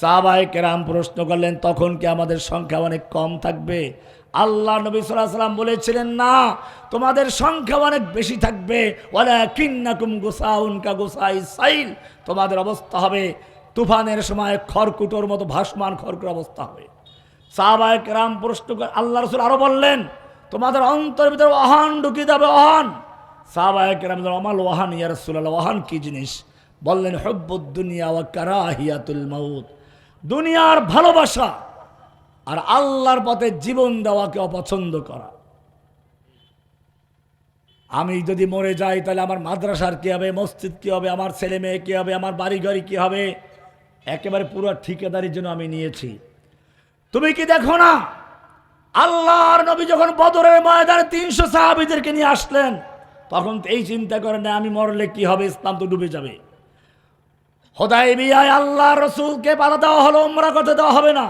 A: সাহাবায়ে কেরাম প্রশ্ন করলেন, তখন কি আমাদের সংখ্যা অনেক কম থাকবে? আল্লাহ নবী সাল্লাল্লাহু আলাইহি সাল্লাম বলেছিলেন, না, তোমাদের সংখ্যা অনেক বেশি থাকবে। ওয়ালাকিন্নাকুম গুসাউন কা গুসাইস সাইল, তোমাদের অবস্থা হবে তুফানের সময় খড়কুটোর মতো ভাসমান খড়কুটোর অবস্থা হবে। সাহাবায়ে কেরাম প্রশ্ন করে আল্লাহ রাসূল আরো বললেন, তোমাদের অন্তরের ভিতরে ওহান ঢুকিয়ে যাবে, ওহান। সাহাবায়ে কেরাম বললেন, আমাল ওহান ইয়া রাসূলুল্লাহ, ওহান কি জিনিস? বললেন, হুব্বুদ দুনিয়া ওয়া কারাহিয়াতুল মাউত, দুনিয়ার ভালোবাসা আর আল্লাহর পথে জীবন দেওয়াকে অপছন্দ করা। আমি যদি মরে যাই তাহলে আমার মাদ্রাসার কি হবে, মসজিদ কি হবে, আমার ছেলে মেয়ে কি হবে, আমার বাড়িঘর কি হবে, একেবারে পুরো ঠিকাদারির জন্য আমি নিয়েছি। তুমি কি দেখো না, আল্লাহর নবী যখন বদরের ময়দানে 300 সাহাবীদেরকে নিয়ে আসলেন, তখন এই চিন্তা করেন না আমি মরলে কি হবে, ইসলাম তো ডুবে যাবে। হুদায়বিয়ায় আল্লাহ রসুলকে বাধা দেওয়া হলো, উমরা করতে দেওয়া হবে না।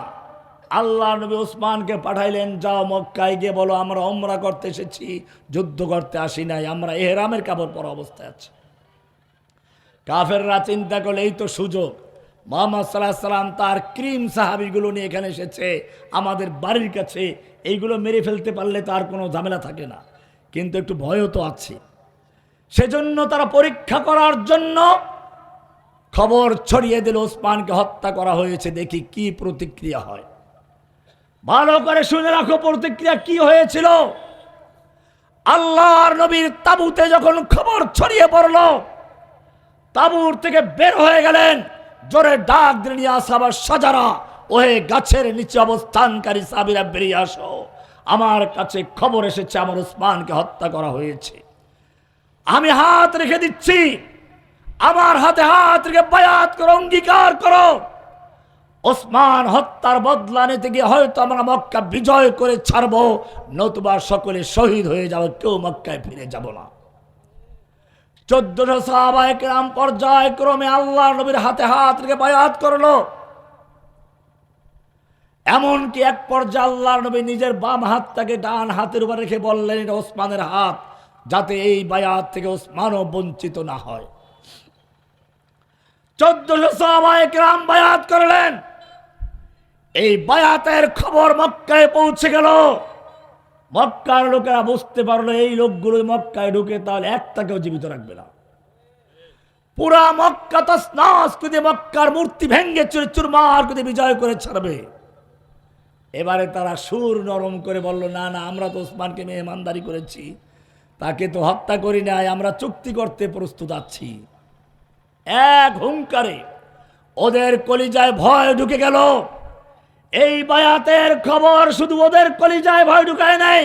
A: আল্লাহ নবী ওসমানকে পাঠাইলেন, যাও মক্কায় গিয়ে বলো আমরা উমরা করতে এসেছি, যুদ্ধ করতে আসি নাই, আমরা ইহরামের কাপড় পরা অবস্থায় আছি। কাফেররা চিন্তা করলে এই তো সুযোগ, মুহাম্মদ সাল্লাল্লাহু আলাইহি সাল্লাম তার ক্রিম সাহাবীগুলো নিয়ে এখানে এসেছে আমাদের বাড়ির কাছে, এইগুলো মেরে ফেলতে পারলে তার কোনো ঝামেলা থাকে না, কিন্তু একটু ভয়ও তো আছে। সেজন্য তারা পরীক্ষা করার জন্য খবর ছড়িয়ে দিল ওসমানকে হত্যা করা হয়েছে, দেখি কি প্রতিক্রিয়া হয়। ভালো করে শুনে রাখো প্রতিক্রিয়া কি হয়েছিল। আল্লাহর নবীর তাবুতে যখন খবর ছড়িয়ে পড়ল, তাবুর থেকে বের হয়ে গেলেন, জোরে ডাক দিলেন, ইয়া সাহাবা সাজারা, ওহে গাছের নিচে অবস্থানকারী সাহাবীরা বেরিয়ে আসো, আমার কাছে খবর এসেছে আমার ওসমানকে হত্যা করা হয়েছে। আমি হাত রেখে দিচ্ছি, আমার হাতে হাত রেখে বায়াত করো, অঙ্গীকার করো, ওসমান হত্যার বদলা নিতে গিয়ে হয়তো আমরা মক্কা বিজয় করে ছাড়বো, নতুবা সকলে শহীদ হয়ে যাবো, কেউ মক্কায় ফিরে যাব না। 1400 সাহাবায়ে কেরাম পর্যায়ক্রমে আল্লাহ নবীর হাতে হাত রেখে বায়াত করলো। এমনকি এক পর্যায়ে আল্লাহ নবী নিজের বাম হাতটাকে ডান হাতের উপর রেখে বললেন, এটা ওসমানের হাত, যাতে এই বায়াত থেকে ওসমানও বঞ্চিত না হয়। 1400 সাহাবায়ে কেরাম বায়াত করলেন। এই বায়াতের খবর মক্কায় পৌঁছে গেল। মক্কার লোকেরা বুঝতে পারলো এই লোকগুলো মক্কায় ঢুকে তাহলে একটাকেও জীবিত রাখবে না, পুরা মক্কা তছনছ করে মক্কার মূর্তি ভেঙ্গে চুরমার করে বিজয় করে ছাড়বে। এবারে তারা সুর নরম করে বলল, না না, আমরা তো ওসমানকে মেহমানদারি করেছি, তাকে তো হত্যা করি নাই, আমরা চুক্তি করতে প্রস্তুত আছি। এক হুঙ্কারে ওদের কলিজায় ভয় ঢুকে গেল। এই বায়াতের খবর শুধু ওদের কলিজায় ভয় ঢুকায় নাই,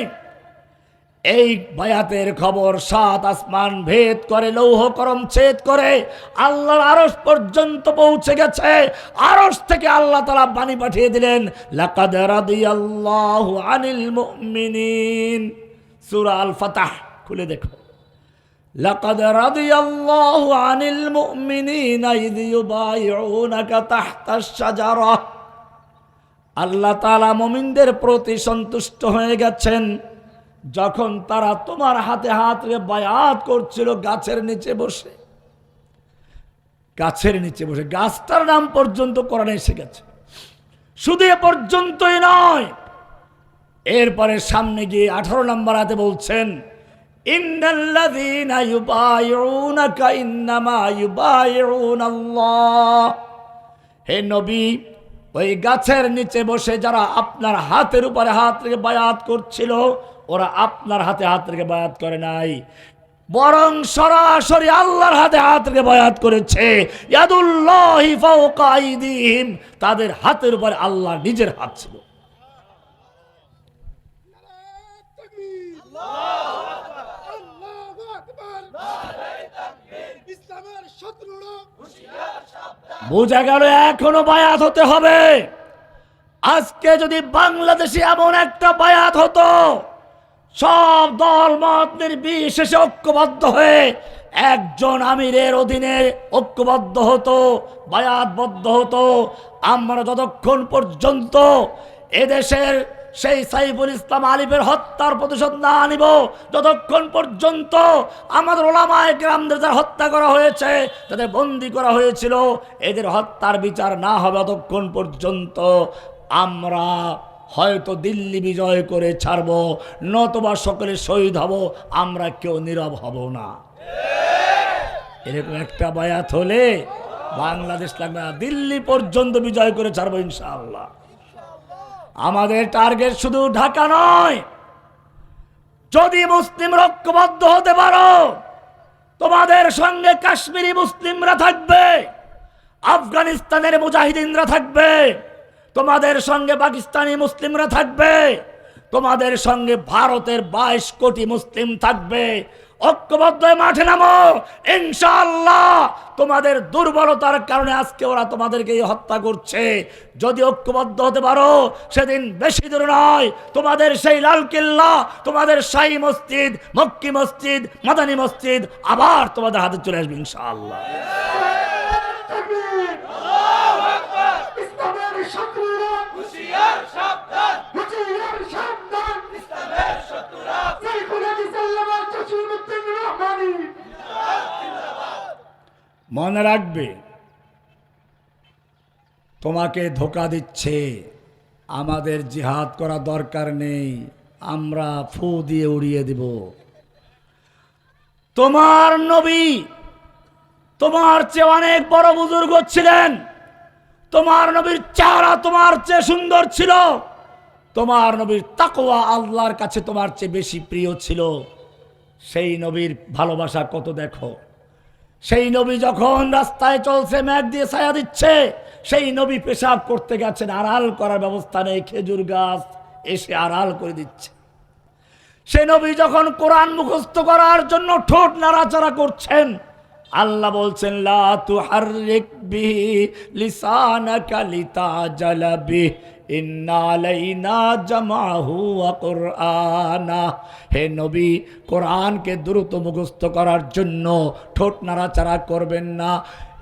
A: এই বায়াতের খবর সাত আসমান ভেদ করে, লৌহ করম ছেদ করে আল্লাহর আরশ পর্যন্ত পৌঁছে গেছে। আরশ থেকে আল্লাহ তাআলা বাণী পাঠিয়ে দিলেন, লাকাদ রাদিয়াল্লাহু আনিল মুমিনিন। সূরা আল ফাতহ খুলে দেখো, লাকাদ রাদিয়াল্লাহু আনিল মুমিনিনা ইয ইউবাইউনাকা তাহতাশ শাজারা। আল্লাহ তাআলা মুমিনদের প্রতি সন্তুষ্ট হয়ে গেছেন যখন তারা তোমার হাতে হাত রেখে বায়াত করছিল গাছের নিচে বসে। গাছের নিচে বসে, গাছটার নাম পর্যন্ত কোরআনে এসে গেছে। শুধু এ পর্যন্তই নয়, এরপরে সামনে গিয়ে 18 নম্বর আয়াতে বলছেন, ইন্নাল্লাযীনা ইউবাইউনাকা ইন্নামা ইউবাইউনাল্লাহ। হে নবী, ওই গাছের নিচে বসে যারা আপনার হাতের উপরে হাত রেখে বায়াত করছিল, ওরা আপনার হাতে হাত রেখে বায়াত করে নাই, বরং সরাসরি আল্লাহর হাতে হাত রেখে বায়াত করেছে। ইয়াদুল্লাহি ফাওকা আইদিহিম, তাদের হাতের উপরে আল্লাহ নিজের হাত ছিল। বোঝা গেল এখনো বায়াত হতে হবে। আজকে যদি বাংলাদেশে এমন একটা বায়াত হতো, সব দল মত নির্বিশেষে ঐক্যবদ্ধ হয়ে একজন আমিরের অধীনে ঐক্যবদ্ধ হতো, বায়াতবদ্ধ হতো, আমরা যতক্ষণ পর্যন্ত এদেশের সেই সাইফুল ইসলাম আলিফের হত্যার প্রতিশোধ না নিব, যতক্ষণ পর্যন্ত আমাদের ওলামায়ে কেরামদের যারা হত্যা করা হয়েছে, তাদের বন্দী করা হয়েছিল, এদের হত্যার বিচার না হবে, ততক্ষণ পর্যন্ত আমরা হয়তো দিল্লি বিজয় করে ছাড়ব, নতুবা সকলে শহীদ হব, আমরা কেউ নীরব হব না। এরকম একটা বায়াত হলে বাংলাদেশ লাগবে না, দিল্লি পর্যন্ত বিজয় করে ছাড়বো ইনশাআল্লাহ। আমাদের টার্গেট শুধু ঢাকা নয়। যদি মুসলিম ঐক্যবদ্ধ হতে পারো, তোমাদের সঙ্গে কাশ্মীরি মুসলিমরা থাকবে, আফগানিস্তানের মুজাহিদিনরা থাকবে, তোমাদের সঙ্গে পাকিস্তানি মুসলিমরা থাকবে, তোমাদের সঙ্গে ভারতের 22 কোটি মুসলিম থাকবে। ঐক্যবদ্ধ মাঠে নামো, ইনশাআল্লাহ। তোমাদের দুর্বলতার কারণে আজকে ওরা তোমাদেরকে হত্যা করছে। যদি ঐক্যবদ্ধ হতে পারো, সেদিন বেশি দূর নয়, তোমাদের সেই লালকেল্লা, তোমাদের শাহী মসজিদ, মক্কি মসজিদ, মাদানী মসজিদ আবার তোমাদের হাতে চলে আসবে ইনশাআল্লাহ। মনে রাখবে, তোমাকে ধোঁকা দিচ্ছে, আমাদের জিহাদ করা দরকার নেই, আমরা ফু দিয়ে উড়িয়ে দেব। তোমার নবী তোমার চেয়ে অনেক বড় বুজুর্গ ছিলেন, তোমার নবীর চেহারা তোমার চেয়ে সুন্দর ছিল, তোমার নবীর তাকওয়া আল্লাহর কাছে তোমার চেয়ে বেশি প্রিয় ছিল। সেই নবীর ভালোবাসা কত দেখো। সেই নবী যখন রাস্তায় চলছে, মেঘ দিয়ে ছায়া দিচ্ছে, সেই নবী পেশাব করতে গেছেন, আড়াল করার ব্যবস্থা নেই, খেজুর গাছ এসে আড়াল করে দিচ্ছে। সেই নবী যখন কোরআন মুখস্থ করার জন্য ঠোঁট নাড়াচাড়া করছেন, আল্লাহ বলছেন, লা তুহাররিক বিহি লিসানাকা লিতাজালা বিহি ইন্না আলাইনা জামাহু ওয়া কুরআনা। হে নবী, কোরআনকে দ্রুত মুখস্থ করার জন্য ঠোঁট নাড়াচাড়া করবেন না।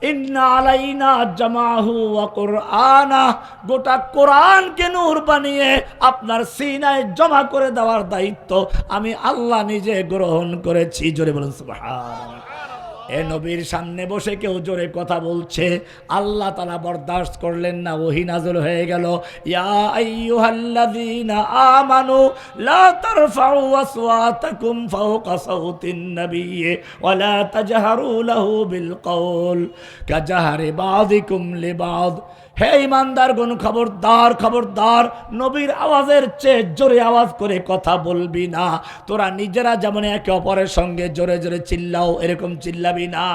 A: ইন্না আলাইনা জামাহু ওয়া কুরআনা, গোটা কোরআনকে নূর বানিয়ে আপনার সিনায় জমা করে দেওয়ার দায়িত্ব আমি আল্লাহ নিজে গ্রহণ করেছি। জোরে বলুন সুবহানাল্লাহ। এ নবীর সামনে বসে কেউ জোরে কথা বলছে, আল্লাহ তাআলা বরদাস্ত করলেন না, ওহী নাযিল হয়ে গেল, ইয়া আইয়ুহাল্লাযীনা আমানু লা তারফাউ আসওয়াতাকুম ফাওকা সাওতিন নাবিয়্যি ওয়া লা তাজহারু লাহু বিল কওল কাজহারি বাযিকুম লিবায್। হে ঈমানদারগণ, খবরদার খবরদার, নবীর আওয়াজের চেয়ে জোরে আওয়াজ করে কথা বলবি না। তোরা নিজেরা যেমন একে অপরের সঙ্গে জোরে জোরে চিল্লাও, এরকম চিল্লাবি না।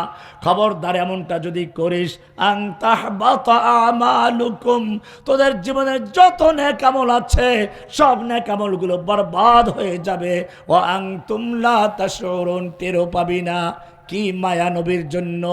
A: খবরদার, এমনটা যদি করিস, আন তাহবাতা আমালুকুম, তোদের জীবনের যত নেক আমল আছে সব নেক আমলগুলো বরবাদ হয়ে যাবে। ও আনতুম লা তাশউরুন, টেরও পাবি না। কি মায়া নবীর জন্য!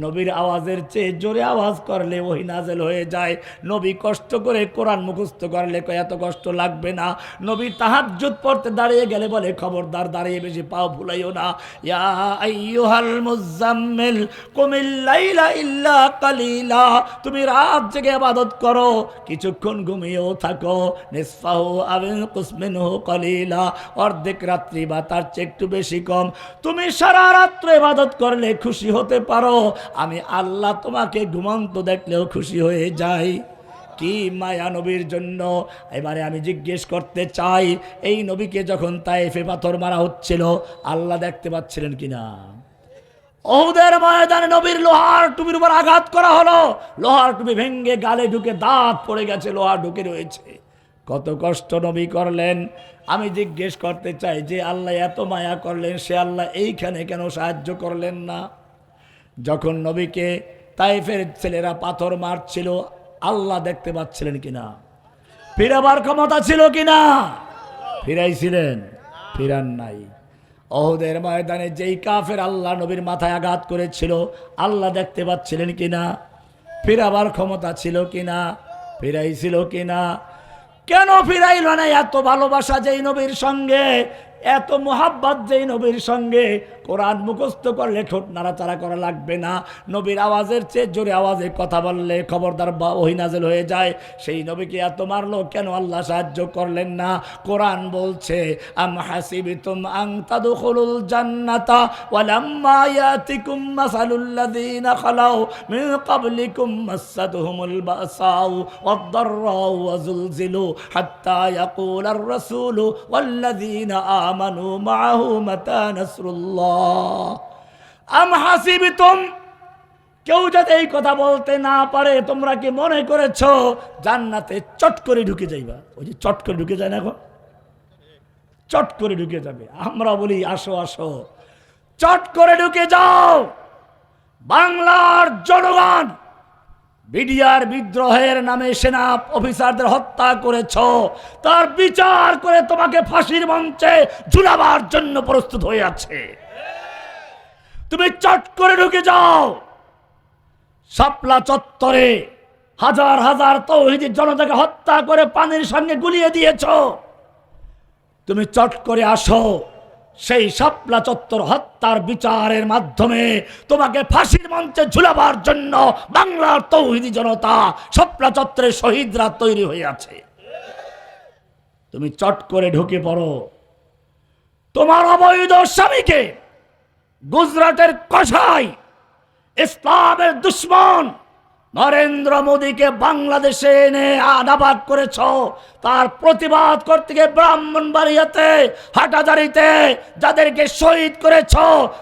A: নবীর আওয়াজের চেয়ে জোরে আওয়াজ করলে ওহী নাযিল হয়ে যায়। নবী কষ্ট করে কোরআন মুখস্থ করলে এত কষ্ট লাগবে না। নবী তাহাজ্জুদ পড়তে দাঁড়িয়ে গেলে বলে, খবরদার দাঁড়িয়ে বেশি পাও ভুলাইও না। ইয়া আইয়ুহাল মুযাম্মিল কুমিল লাইলা ইল্লা কালিলা, তুমি রাত জেগে ইবাদত করো, কিছুক্ষণ ঘুমিয়েও থাকো। নিসফাহু আও ইনকুস মিনহু কালিলা, অর্ধেক রাত্রি বা তার চেয়ে একটু বেশি কম। তুমি সারা রাত্র ইবাদত করলে খুশি হতে পারো, আমি আল্লাহ তোমাকে ঘুমন্ত দেখলেও খুশি হয়ে যাই। কি মায়া নবীর জন্য! এবারে আমি জিজ্ঞেস করতে চাই, এই নবীকে যখন তায়েফে পাথর মারা হচ্ছিল, আল্লাহ দেখতে পাচ্ছিলেন কিনা? উহুদের ময়দানে নবীর লোহার টুপির উপর আঘাত করা হলো, লোহার টুপি ভেঙ্গে গালে ঢুকে দাঁত পড়ে গেছে, লোহা ঢুকে রয়েছে। কত কষ্ট নবী করলেন। আমি জিজ্ঞেস করতে চাই, যে আল্লাহ এত মায়া করলেন, সে আল্লাহ এইখানে কেন সাহায্য করলেন না? যখন নবীকে তায়েফের ছেলেরা পাথর মারছিল, আল্লাহ দেখতে পাচ্ছিলেন কিনা? ফিরাবার ক্ষমতা ছিল কিনা? ফিরাইছিলেন? ফিরান নাই। উহুদের ময়দানে যেই কাফের আল্লাহ নবীর মাথায় আঘাত করেছিল, আল্লাহ দেখতে পাচ্ছিলেন কিনা? ফিরাবার ক্ষমতা ছিল কিনা? ফিরাইছিল কিনা? কেন ফিরাইল না? এত ভালোবাসা যেই নবীর সঙ্গে, এত মোহাব্বত যেই নবীর সঙ্গে, কোরআন মুখস্থ করলে ঠোঁট নাড়াচাড়া করা লাগবে না। নবীর আওয়াজের চেয়ে জোরে আওয়াজে কথা বললে খবরদার ওহী নাযিল হয়ে যায়। সেই নবীকে এত মারলো, কেন আল্লাহ সাহায্য করলেন না? কোরআন বলছে, আম হাসিবতুম আন তাদখুলুল জান্নাতা ওয়ালাম্মা ইয়াতিকুম মাসালুল লাযীনা খালাউ মিন ক্বাবলিকুম মাসাতহুমুল বাসাউ ওয়াদ-দাররাউ ওয়া যুলজিলু হাত্তা ইয়াকুলার রাসূলু ওয়াল্লাযীনা আমানু মাআহু মাতা নাসরুল্লাহ। আম হাসিবতুম, কেউ যাতে এই কথা বলতে না পারে, তোমরা কি মনে করেছো জান্নাতে চট করে ঢুকে যাইবা? ওই যে চট করে ঢুকে যায় না, এখন চট করে ঢুকে যাবে। আমরা বলি আসো আসো, চট করে ঢুকে যাও। বাংলার জনগণ বিডিআর বিদ্রোহের নামে সেনা অফিসারদের হত্যা করেছ, তার বিচার করে তোমাকে ফাঁসির মঞ্চে ঝুলাবার জন্য প্রস্তুত হয়ে আছে। তুমি চট করে ঢুকে যাও। শাপলা চত্বরে হাজার হাজার তৌহিদি জনতাকে হত্যা করে পানির সঙ্গে গুলিয়ে দিয়েছ। তুমি চট করে আসো, সেই শাপলা চত্বর হত্যার বিচারের মাধ্যমে তোমাকে ফাঁসির মঞ্চে ঝুলাবার জন্য বাংলার তৌহিদি জনতা, শাপলা চত্বরের শহীদরা তৈরি হয়ে আছে। তুমি চট করে ঢুকে পড়ো। তোমার অবৈধ স্বামীকে গুজরাটের কসাই, ইসলামের দুশ্মন নরেন্দ্র মোদীকে বাংলাদেশে এনে আনাবাদ করেছ। তার প্রতিবাদ করতে গিয়ে ব্রাহ্মণবাড়িয়াতে, হাটাজারিতে যাদেরকে শহীদ করেছ,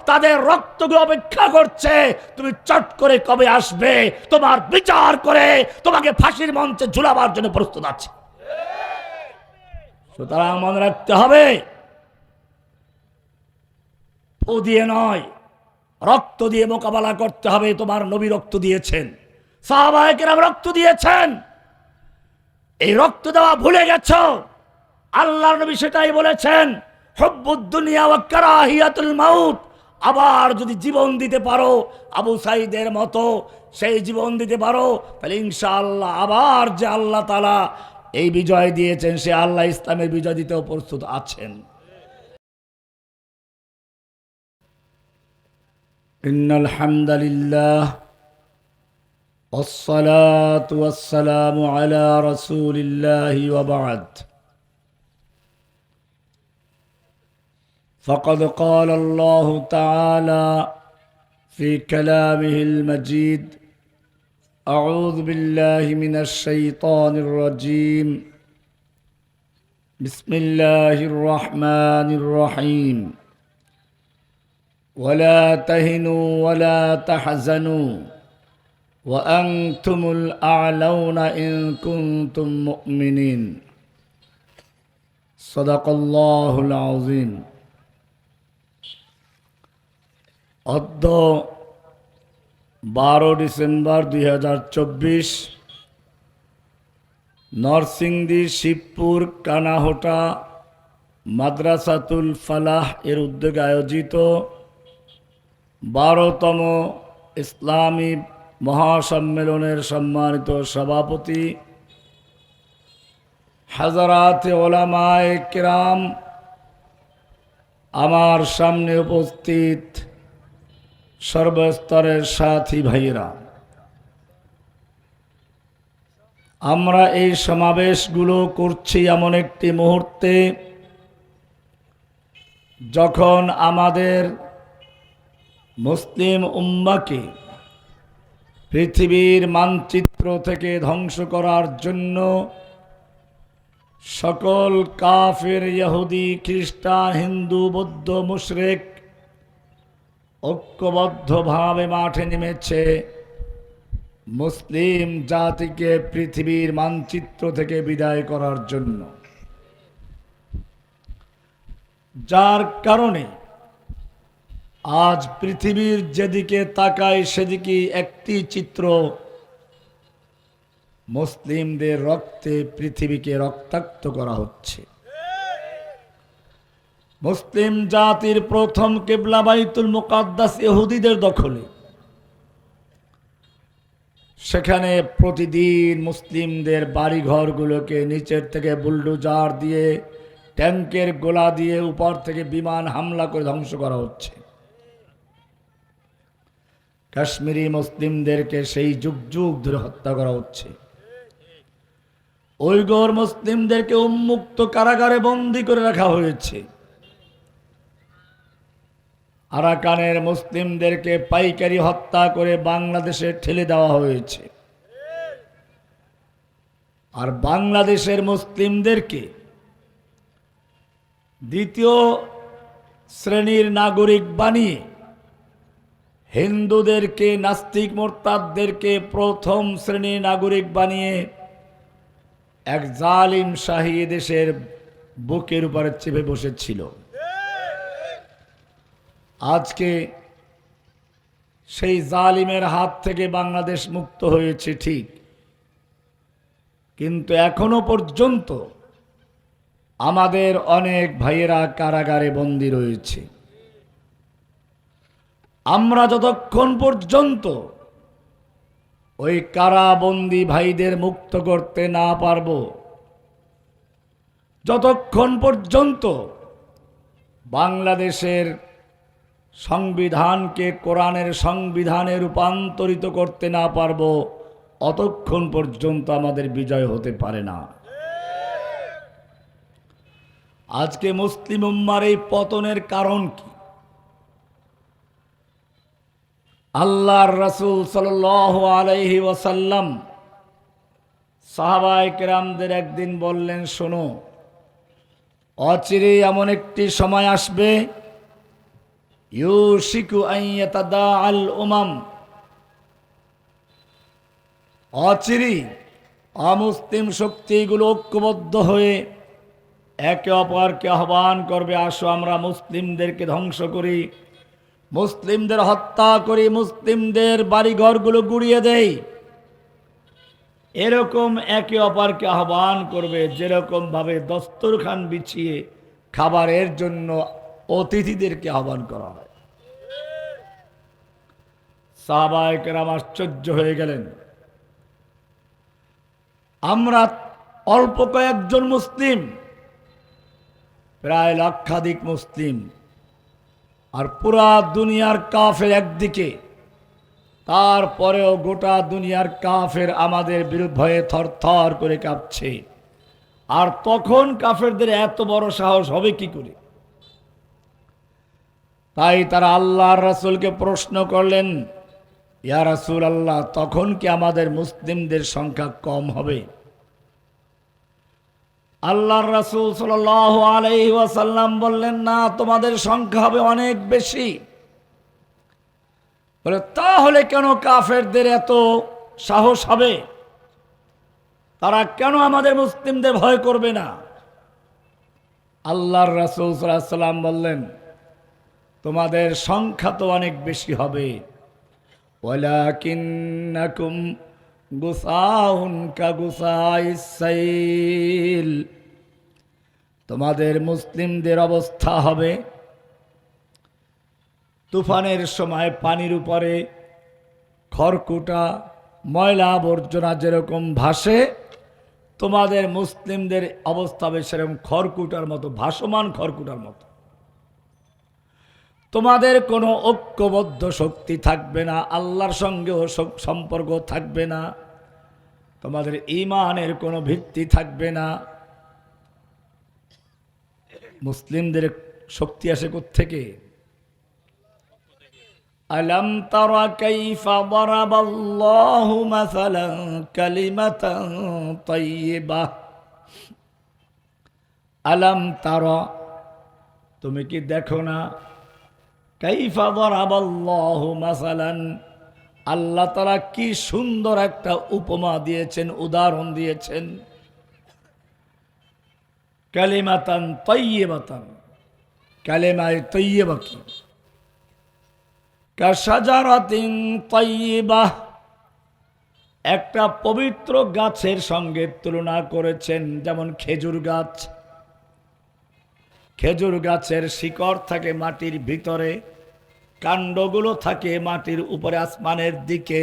A: তাদের রক্তগুলো অপেক্ষা করছে। তুমি চট করে কবে আসবে? তোমার বিচার করে তোমাকে ফাঁসির মঞ্চে ঝুলাবার জন্য প্রস্তুত আছে। সুতরাং মনে রাখতে হবে, ফু দিয়ে নয়, রক্ত দিয়ে মোকাবেলা করতে হবে। তোমার নবী রক্ত দিয়েছেন, সাহাবায়ে কেরাম রক্ত দিয়েছেন। এই রক্ত দেওয়া ভুলে গেছ। আল্লাহর নবী সেটাই বলেছেন, হুব্বুদ দুনিয়া ওয়া কারাহিয়াতুল মাউত। আবার যদি জীবন দিতে পারো আবু সাঈদের মতো, সেই জীবন দিতে পারো, তাহলে ইনশাআল্লাহ আবার যে আল্লাহ তাআলা এই বিজয় দিয়েছেন, সে আল্লাহ ইসলামের বিজয় দিতেও প্রস্তুত আছেন। ইন্নাল হামদালিল্লাহ والصلاة والسلام على رسول الله وبعد فقد قال الله تعالى في كلامه المجيد أعوذ بالله من الشيطان الرجيم بسم الله الرحمن الرحيم ولا تهنوا ولا تحزنوا وأنتم الأعلون إن كنتم مؤمنين صدق الله العظيم অদ্য 12 ডিসেম্বর 2024 নরসিংদী শিবপুর কানাহোটা মাদ্রাসাতুল ফালাহ এর উদ্যোগে আয়োজিত 12তম ইসলামী মহাসম্মেলনের সম্মানিত সভাপতি হাজারাতে ওলামায়ে কিরাম, আমার সামনে উপস্থিত সর্বস্তরের সাথী ভাইয়েরা, আমরা এই সমাবেশগুলো করছি এমন একটি মুহূর্তে যখন আমাদের মুসলিম উম্মাহকে পৃথিবীর মানচিত্র থেকে ধ্বংস করার জন্য সকল কাফের, ইহুদি, খ্রিস্টান, হিন্দু, বৌদ্ধ, মুশরিক ঐক্যবদ্ধভাবে মাঠে নেমেছে মুসলিম জাতিকে পৃথিবীর মানচিত্র থেকে বিদায় করার জন্য। যার কারণে আজ পৃথিবীর যেদিকে তাকায় সেদিকে একটি চিত্র, মুসলিমদের রক্তে পৃথিবীকে রক্তাক্ত করা হচ্ছে। মুসলিম জাতির প্রথম কিবলা বাইতুল মুকাদ্দাস ইহুদিদের দখলে। সেখানে প্রতিদিন মুসলিমদের বাড়িঘরগুলোকে নিচের থেকে বুলডোজার দিয়ে, ট্যাঙ্কের গোলা দিয়ে, উপর থেকে বিমান হামলা করে ধ্বংস করা হচ্ছে। কাশ্মীরি মুসলিমদেরকে সেই যুগ যুগ ধরে হত্যা করা হচ্ছে। উইগর মুসলিমদেরকে উন্মুক্ত কারাগারে বন্দী করে রাখা হয়েছে। আরাকানের মুসলিমদেরকে পাইকারি হত্যা করে বাংলাদেশে ঠেলে দেওয়া হয়েছে। আর বাংলাদেশের মুসলিমদেরকে দ্বিতীয় শ্রেণীর নাগরিক বানিয়ে হিন্দুদেরকে, নাস্তিক মোরতাদদেরকে প্রথম শ্রেণীর নাগরিক বানিয়ে এক জালিম শাহী দেশের বুকের উপরে চেপে বসেছিল। আজকে সেই জালিমের হাত থেকে বাংলাদেশ মুক্ত হয়েছে ঠিক, কিন্তু এখনো পর্যন্ত আমাদের অনেক ভাইয়েরা কারাগারে বন্দী রয়েছে। আমরা যতক্ষণ পর্যন্ত ওই কারাবন্দী ভাইদের মুক্ত করতে না পারব, যতক্ষণ পর্যন্ত বাংলাদেশের সংবিধানকে কোরআনের সংবিধানে রূপান্তরিত করতে না পারব, অতক্ষণ পর্যন্ত আমাদের বিজয় হতে পারে না। আজকে মুসলিম উম্মার এই পতনের কারণ কি? আল্লাহর রাসূল সাল্লাল্লাহু আলাইহি ওয়াসাল্লাম সাহাবায়ে কেরামদের একদিন বললেন, শোনো, অচিরেই এমন একটি সময় আসবে, ইউশিকু আন ইয়াতাদাআল উমাম, অচিরেই অমুসলিম শক্তিগুলো ঐক্যবদ্ধ হয়ে একে অপরকে আহ্বান করবে, আসো আমরা মুসলিমদেরকে ধ্বংস করি, মুসলিমদের হত্যা করি, মুসলিমদের বাড়িঘরগুলো গুড়িয়ে দেই। এরকম একে অপরকে আহ্বান করবে, যেরকম ভাবে দস্তরখান বিছিয়ে খাবারের জন্য অতিথিদেরকে আহ্বান করা হয়। সাহাবায়ে কেরাম আশ্চর্য হয়ে গেলেন। আমরা অল্প কয়েকজন মুসলিম, প্রায় লক্ষাধিক মুসলিম, আর পুরা দুনিয়ার কাফের একদিকে, তারপরেও গোটা দুনিয়ার কাফের আমাদের বিরুদ্ধে ভয়ে থরথর করে কাঁপছে। আর তখন কাফেরদের এত বড় সাহস হবে কি করে? তাই তারা আল্লাহর রাসূলকে প্রশ্ন করলেন, ইয়া রাসূলুল্লাহ, তখন কি আমাদের মুসলিমদের সংখ্যা কম হবে? আল্লাহর রাসূল সাল্লাল্লাহু আলাইহি ওয়াসাল্লাম বললেন, না, তোমাদের সংখ্যা হবে অনেক বেশি। বলে, তাহলে কেন কাফেরদের এত সাহস হবে? তারা কেন আমাদের মুসলিমদের ভয় করবে না? আল্লাহর রাসূল সাল্লাল্লাহু আলাইহি ওয়াসাল্লাম বললেন, তোমাদের সংখ্যা তো অনেক বেশি হবে, ওয়ালাকিন্নাকুম গুসাউন কাগুসাইস সাইল, তোমাদের মুসলিমদের অবস্থা হবে তুফানের সময় পানির উপরে খড়কুটা ময়লা আবর্জনা যেরকম ভাসে, তোমাদের মুসলিমদের অবস্থা হবে সেরকম খড়কুটার মতো, ভাসমান খড়কুটার মতো। তোমাদের কোনো ঐক্যবদ্ধ শক্তি থাকবে না, আল্লাহর সঙ্গেও সম্পর্ক থাকবে না, তোমাদের ঈমানের কোনো ভিত্তি থাকবে না। মুসলিমদের শক্তি আসে কোত্থেকে? আলম তারা কাইফা দারাবাল্লাহু মাসালান কালিমাতান তাইয়্যিবাহ, আলম তারা, তুমি কি দেখো না? কাইফা দারাবাল্লাহু মাসালান, আল্লাহ তাআলা কি সুন্দর একটা উপমা দিয়েছেন, উদাহরণ দিয়েছেন। কালিমাতান তাইয়্যিবাতান, কালেমায়ে তাইয়্যিবা কি? কাশাজারাতিন তাইয়্যিবাহ, একটা পবিত্র গাছের সঙ্গে তুলনা করেছেন। যেমন খেজুর গাছ, খেজুর গাছের শিকড় থাকে মাটির ভিতরে, কাণ্ডগুলো থাকে মাটির উপরে আসমানের দিকে।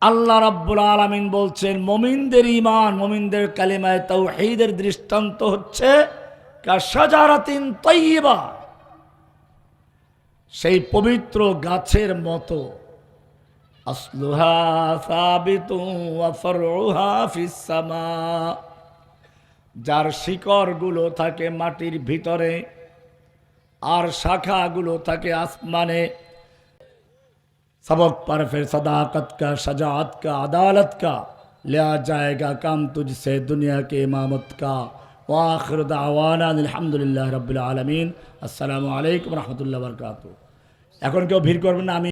A: আল্লাহ রাব্বুল আলামিন বলছেন, মুমিনদের ঈমান, মুমিনদের কালিমায়ে তাওহীদের দৃষ্টান্ত হচ্ছে কাশাজারাতিন তাইয়্যিবা, সেই পবিত্র গাছের মতো। আসলুহা সাবিতুন ওয়া ফারউহা ফিস সামা, যার শিকড়গুলো থাকে মাটির ভিতরে আর শাখাগুলো থাকে আসমানে। सबक पर फिर सदाकत का, शजाअत का, अदालत का लिया जाएगा काम तुझसे दुनिया के इमामत का। व आखिर दावाना अल्हम्दुलिल्लाहि रब्बिल आलमीन। अस्सलामु अलैकुम रहमतुल्लाहि व बरकातुहू। এখন কেউ ভিড় করবেন না, আমি